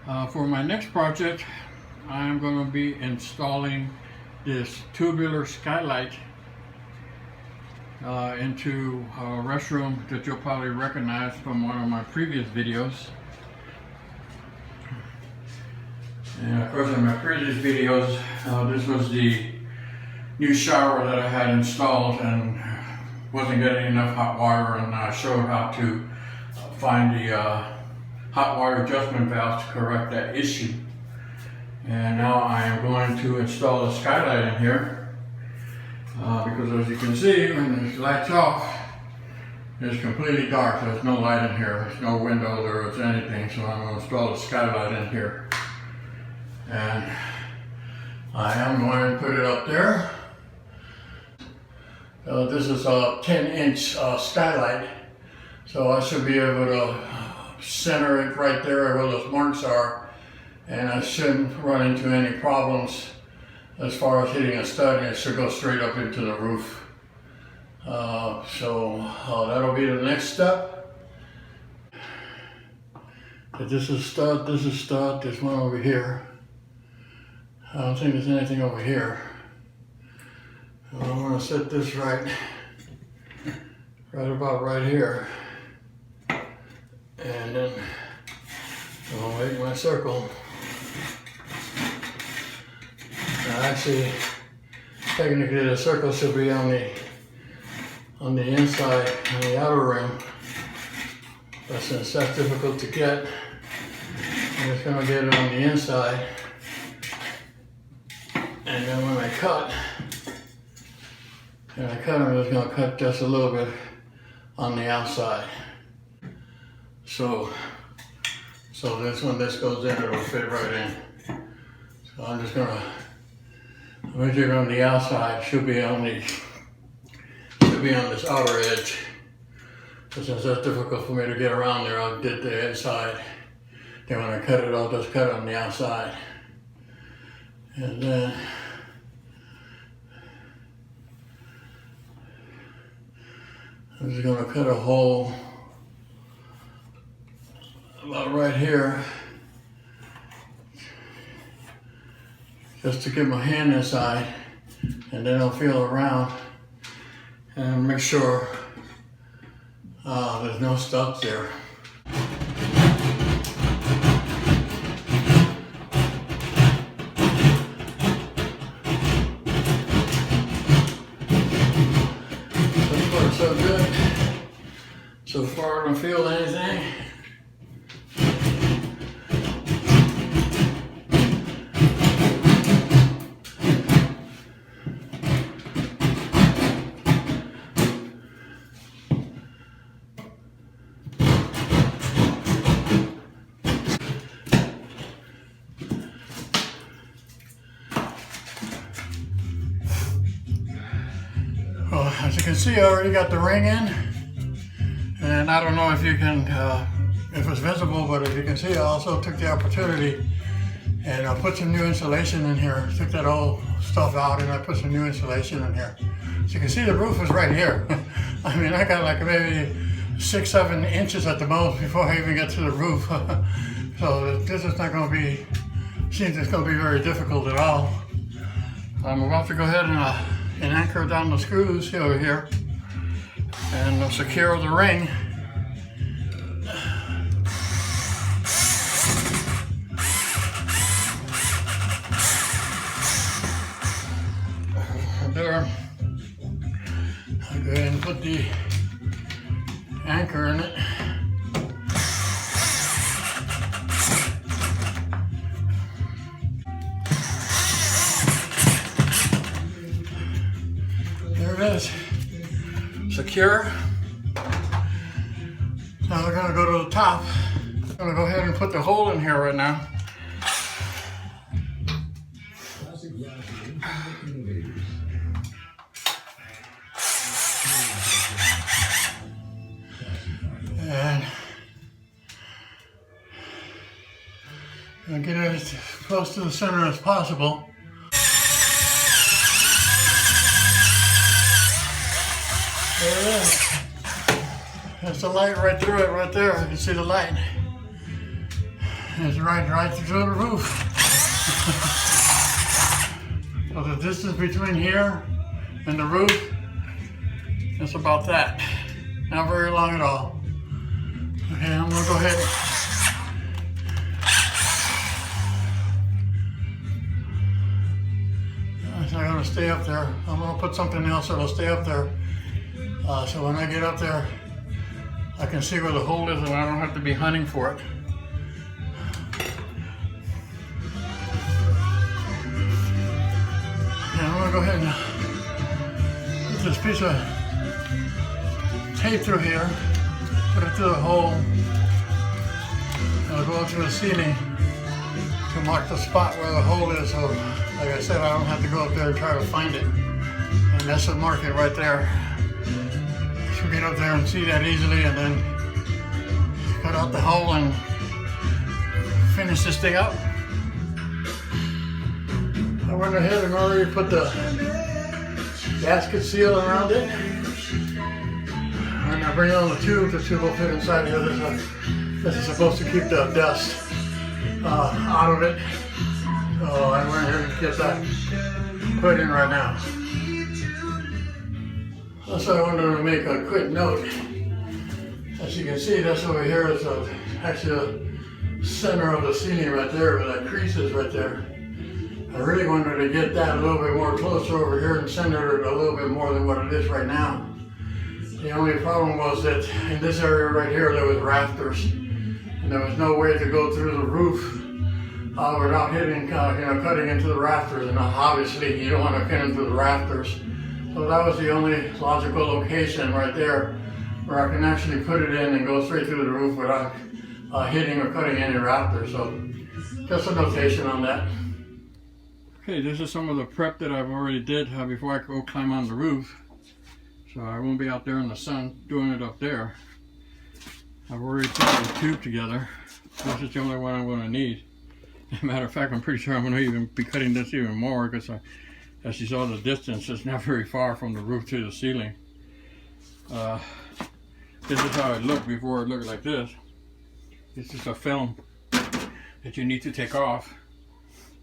For my next project, I'm going to be installing this tubular skylight into a restroom that you'll probably recognize from one of my previous videos. And of course, in my previous videos, this was the new shower that I had installed and wasn't getting enough hot water, and I showed how to find the hot water adjustment valve to correct that issue. And now I am going to install a skylight in here because, as you can see, when this lights off, it's completely dark. There's no light in here. There's no windows or it's anything. So I'm going to install a skylight in here, and I am going to put it up there. This is a 10-inch skylight, so I should be able to center it right there where those marks are, and I shouldn't run into any problems as far as hitting a stud, and it should go straight up into the roof. So that'll be the next step. This is stud, this is stud, there's one over here. I don't think there's anything over here. I'm going to set this right about right here, and then I'll make my circle. Now actually, technically the circle should be on the inside, on the outer rim, but since that's difficult to get, I'm just going to get it on the inside, and then when I cut, I'm just going to cut just a little bit on the outside. So this when this goes in, it'll fit right in. So I'm just going to measure it on the outside. Should be on this outer edge. But since that's difficult for me to get around there, I did the inside. Then when I cut it, I'll just cut it on the outside. And then I'm just going to cut a hole about right here, just to get my hand inside, and then I'll feel around and make sure there's no studs there. So good. So far I don't feel anything. Well, as you can see, I already got the ring in, and I don't know if you can, if it's visible, but if you can see, I also took the opportunity and I put some new insulation in here. Took that old stuff out and I put some new insulation in here. So you can see the roof is right here. I mean, I got like maybe 6-7 inches at the most before I even get to the roof. So this is not going to be, seems it's going to be very difficult at all. I'm about to go ahead and anchor down the screws over here and secure the ring. There, I'll go ahead and put the anchor in it. There it is, secure. Now we're going to go to the top. I'm going to go ahead and put the hole in here right now. And I'll get it as close to the center as possible. There it is. There's the light right through it, right there. You can see the light. It's right through the roof. So the distance between here and the roof is about that. Not very long at all. Okay, I'm gonna go ahead. I'm gonna stay up there. I'm gonna put something else that'll stay up there. So when I get up there, I can see where the hole is and I don't have to be hunting for it. And I'm gonna go ahead and put this piece of tape through here, put it through the hole. I'll go up to the ceiling to mark the spot where the hole is. So, like I said, I don't have to go up there and try to find it. And that's the mark it right there. You get up there and see that easily, and then cut out the hole and finish this thing up. I went ahead and already put the gasket seal around it. And I bring on the tube. The tube will fit inside here. This is supposed to keep the dust out of it. So I went ahead and get that put in right now. Also, I wanted to make a quick note. As you can see, this over here is actually the center of the ceiling right there, where that crease is right there. I really wanted to get that a little bit more closer over here and center it a little bit more than what it is right now. The only problem was that in this area right here, there was rafters, and there was no way to go through the roof without hitting, cutting into the rafters. And obviously, you don't want to cut into the rafters. So that was the only logical location right there where I can actually put it in and go straight through the roof without hitting or cutting any rafters. So just a notation on that. Okay, this is some of the prep that I've already did before I go climb on the roof. So I won't be out there in the sun doing it up there. I've already put the tube together. This is the only one I'm going to need. As a matter of fact, I'm pretty sure I'm going to even be cutting this even more, because as you saw the distance, it's not very far from the roof to the ceiling. This is how it looked before it looked like this. This is a film that you need to take off.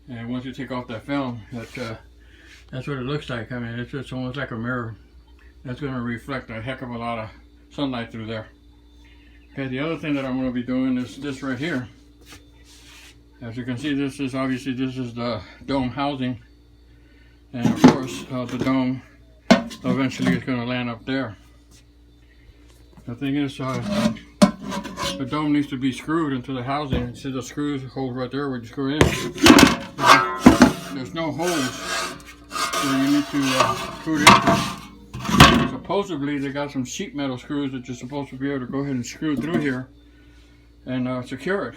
And once you take off that film, that's what it looks like. I mean, it's just almost like a mirror. That's going to reflect a heck of a lot of sunlight through there. Okay, the other thing that I'm going to be doing is this right here. As you can see, this is the dome housing. And of course, the dome eventually is going to land up there. The thing is, the dome needs to be screwed into the housing. See the screws hold right there where you screw in. There's no holes where you need to screw it into. Supposedly, they got some sheet metal screws that you're supposed to be able to go ahead and screw through here and secure it.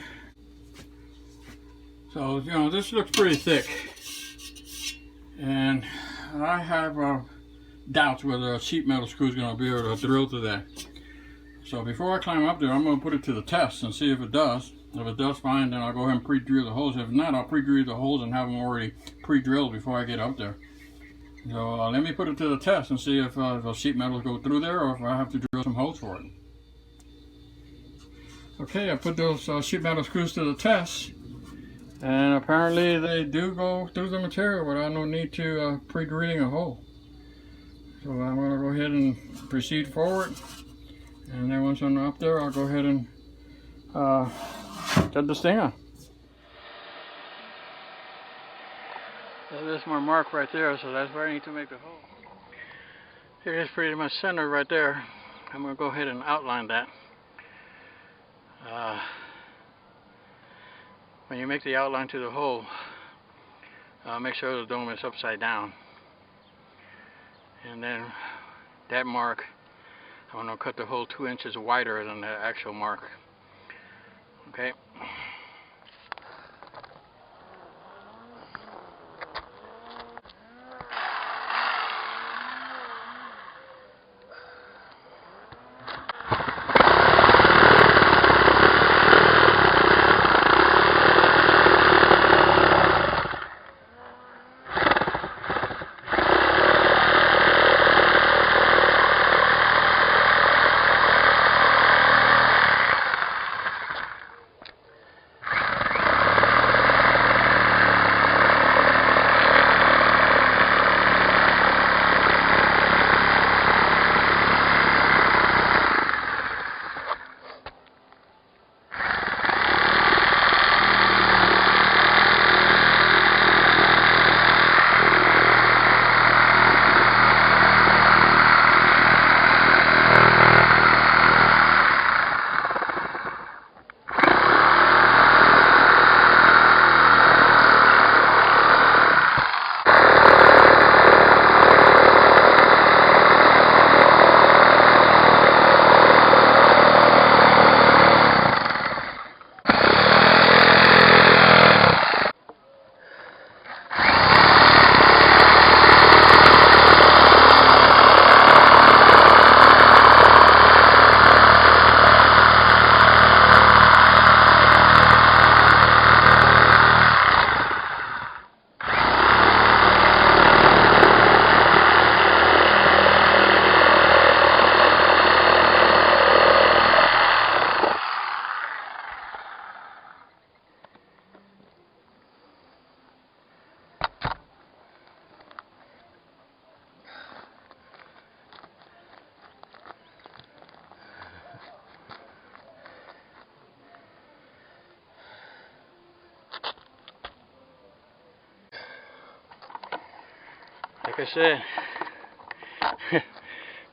So, you know, this looks pretty thick. And I have doubts whether a sheet metal screw is going to be able to drill through that. So before I climb up there, I'm going to put it to the test and see if it does. If it does fine, then I'll go ahead and pre-drill the holes. If not, I'll pre-drill the holes and have them already pre-drilled before I get up there. So let me put it to the test and see if the sheet metal go through there, or if I have to drill some holes for it. Okay, I put those sheet metal screws to the test. And apparently they do go through the material without no need to pre-drilling a hole. So I'm going to go ahead and proceed forward. And then once I'm up there, I'll go ahead and set this thing on. So there's my mark right there, so that's where I need to make the hole. It is pretty much centered right there. I'm going to go ahead and outline that. When you make the outline to the hole, make sure the dome is upside down. And then that mark, I'm going to cut the hole 2 inches wider than the actual mark. Okay. Like I said,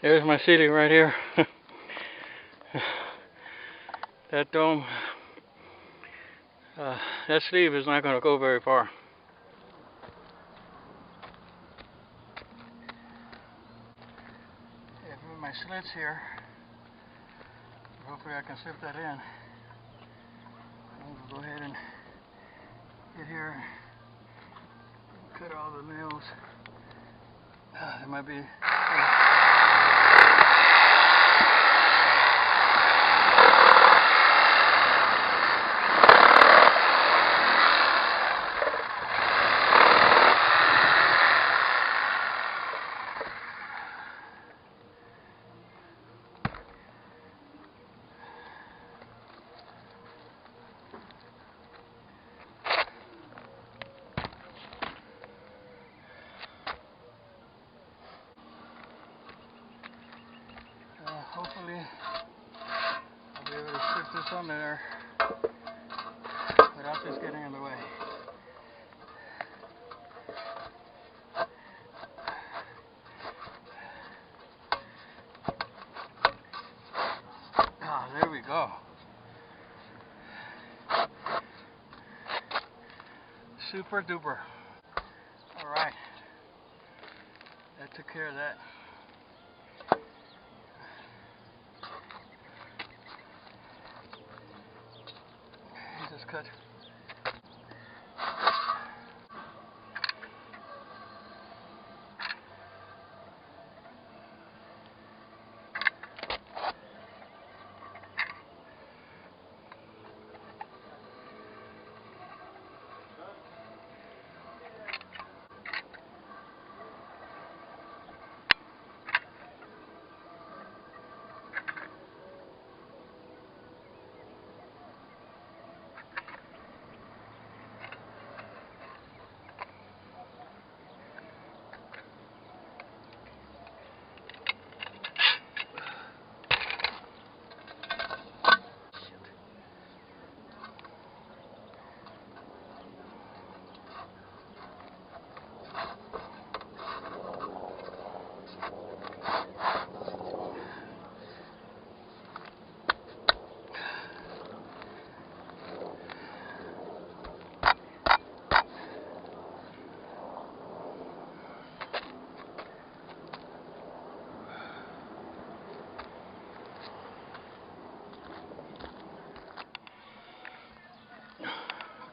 there's my ceiling right here. That dome, that sleeve is not going to go very far. With my slits here, hopefully I can slip that in. I'm going to go ahead and get here, cut all the nails. There might be. Hopefully I'll be able to slip this on there without this getting in the way. Ah, there we go. Super duper. Alright. That took care of that. Just cut.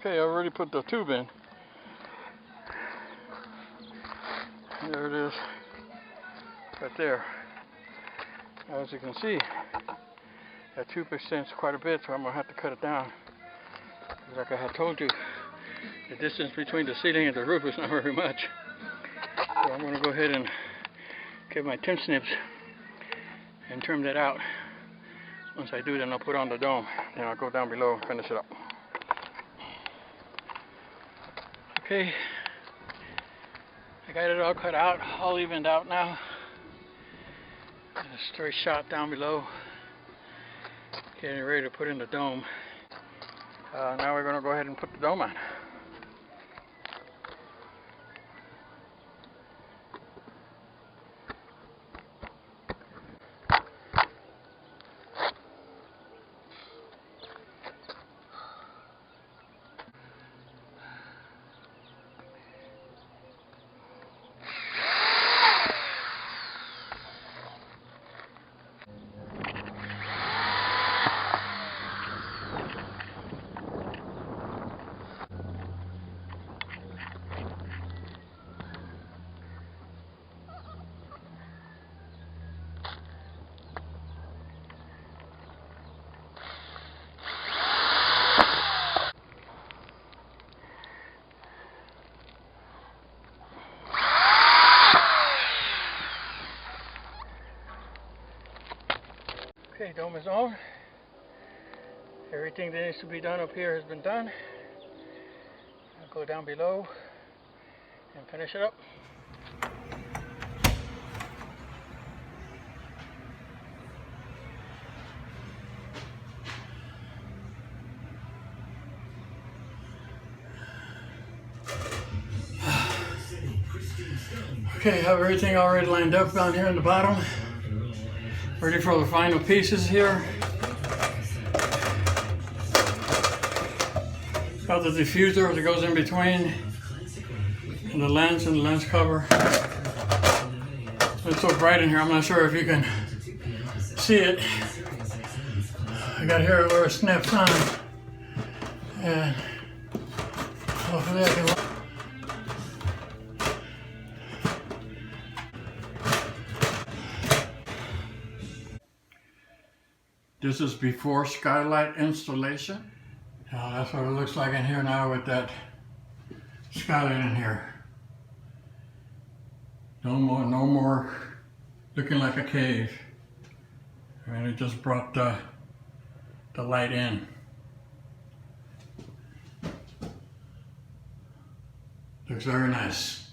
Okay, I already put the tube in. There it is, right there. As you can see, that tube extends quite a bit, so I'm going to have to cut it down. Like I had told you, the distance between the ceiling and the roof is not very much. So I'm going to go ahead and get my tin snips and trim that out. Once I do, then I'll put on the dome. Then I'll go down below and finish it up. Okay, I got it all cut out, all evened out now. A straight shot down below. Getting ready to put in the dome. Now we're going to go ahead and put the dome on. Okay, dome is on. Everything that needs to be done up here has been done. I'll go down below and finish it up. Okay, have everything already lined up down here in the bottom. Ready for the final pieces here. Got the diffuser that goes in between and the lens cover. It's so bright in here, I'm not sure if you can see it. I got here where it snaps on. And hopefully I can. This is before skylight installation. Now that's what it looks like in here now with that skylight in here. No more looking like a cave. I mean, it just brought the light in. Looks very nice.